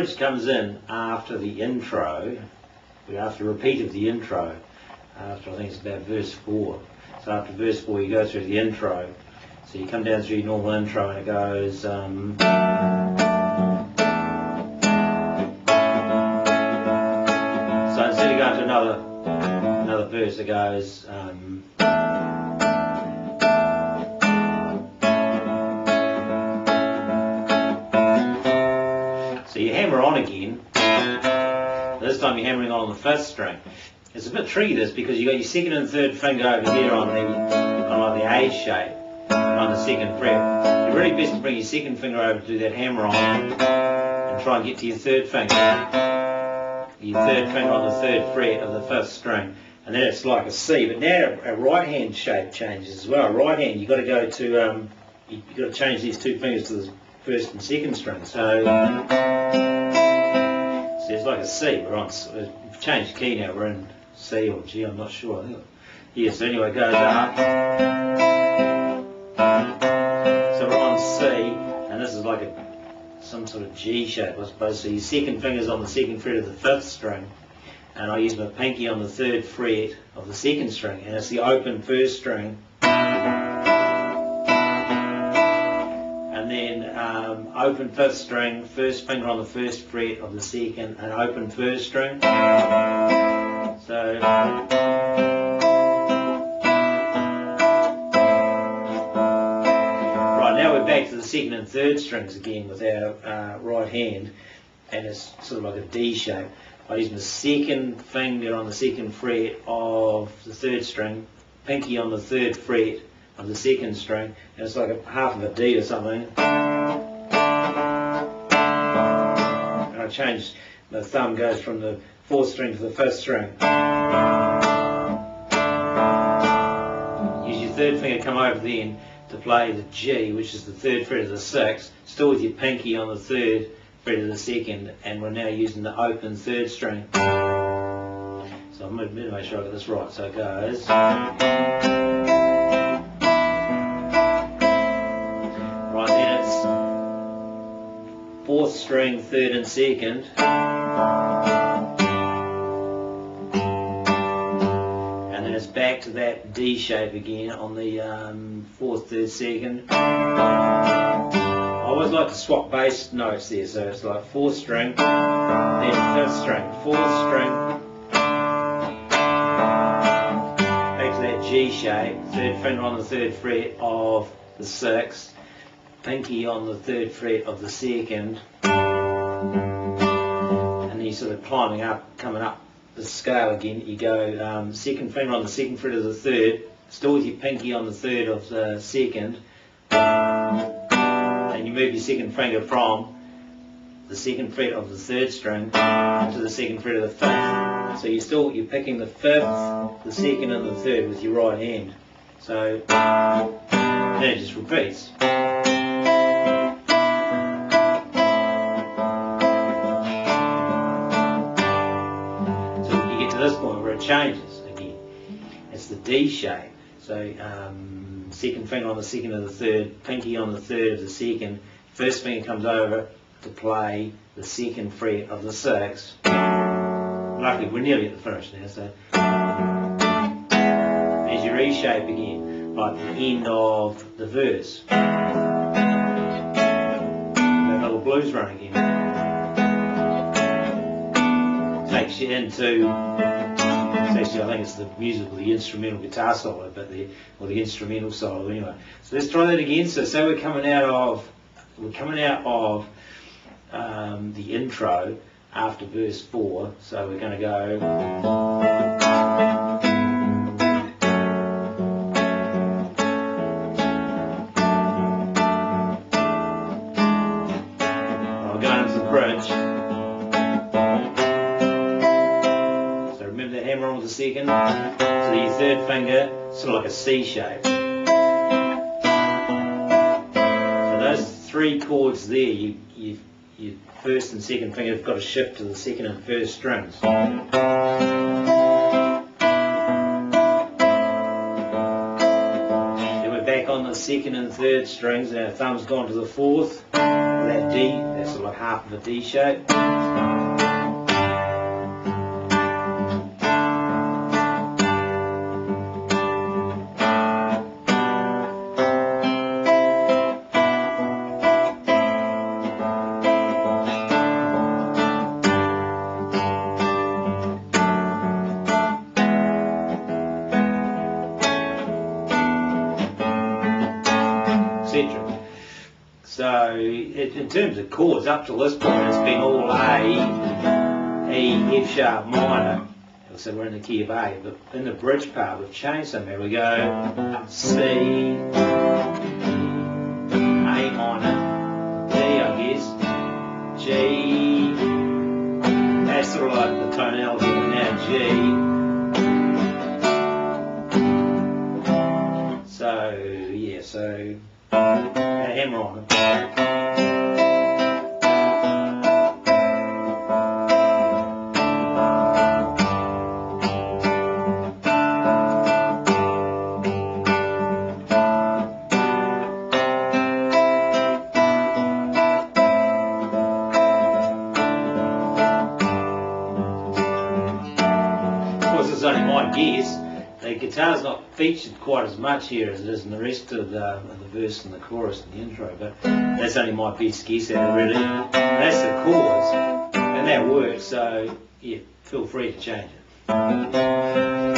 bridge comes in after the intro, after a repeat of the intro, after I think it's about verse 4. So after verse 4 you go through the intro. So you come down through your normal intro and it goes, so instead of going to another verse it goes, so you hammer on again. This time you're hammering on the 5th string. It's a bit tricky this because you've got your 2nd and 3rd finger over here on like the A shape on the 2nd fret. You're really best to bring your 2nd finger over to do that hammer on and try and get to your 3rd finger. Your 3rd finger on the 3rd fret of the 5th string. And then it's like a C. But now a right hand shape changes as well. Right hand you've got to go to you've got to change these 2 fingers to the 1st and 2nd string. So it's like a C. We've changed key now. We're in C or G. I'm not sure. Yeah. So anyway, it goes up. So we're on C, and this is like some sort of G shape, I suppose. So your 2nd finger's on the 2nd fret of the 5th string, and I use my pinky on the 3rd fret of the 2nd string, and it's the open 1st string. And then open 5th string, 1st finger on the 1st fret of the 2nd, and open 1st string. So right, now we're back to the 2nd and 3rd strings again with our right hand, and it's sort of like a D shape. I use my 2nd finger on the 2nd fret of the 3rd string, pinky on the 3rd fret of the 2nd string, and it's like half of a D or something. And I change, the thumb goes from the 4th string to the 5th string. Use your 3rd finger to come over then to play the G, which is the 3rd fret of the 6th, still with your pinky on the 3rd fret of the 2nd, and we're now using the open 3rd string. So I'm going to make sure I got this right. So it goes. Right, then it's 4th string, 3rd and 2nd. And then it's back to that D shape again on the 4th, 3rd, 2nd. I always like to swap bass notes there, so it's like 4th string, then 5th string, 4th string, back to that G shape, 3rd finger on the 3rd fret of the 6th, pinky on the 3rd fret of the 2nd, and then you're sort of climbing up, coming up the scale again. You go 2nd finger on the 2nd fret of the 3rd, still with your pinky on the 3rd of the 2nd, and you move your 2nd finger from the 2nd fret of the 3rd string to the 2nd fret of the 5th. So you're picking the 5th, the 2nd and the 3rd with your right hand. So then it just repeats. So you get to this point where it changes again. It's the D shape. So 2nd finger on the 2nd of the 3rd, pinky on the 3rd of the 2nd, 1st finger comes over to play the 2nd fret of the 6th. Luckily we're nearly at the finish now, so there's your E shape again, like the end of the verse. That little blues run again. Takes you into, actually I think it's the musical, the instrumental guitar solo, but the instrumental solo anyway. So let's try that again. So say we're coming out of the intro after verse 4. So we're going to go. I'll go into the bridge. So remember that hammer on with the 2nd. So your 3rd finger, sort of like a C shape. So those 3 chords there, your 1st and 2nd finger have got to shift to the 2nd and 1st strings. Then we're back on the second and third strings, and our thumb's gone to the fourth. That D, that's like half of a D shape. So in terms of chords, up to this point it's been all A, E, F sharp minor, so we're in the key of A, but in the bridge part we've changed some. Here we go, C, A minor, D I guess, G, that's sort of like the tonality, and now G. So yeah, so hammer on them. Of course, it's only my guess. The guitar's not featured quite as much here as it is in the rest of the verse and the chorus and the intro, but that's only my best guess at it really. That's the chords, and that works, so yeah, feel free to change it.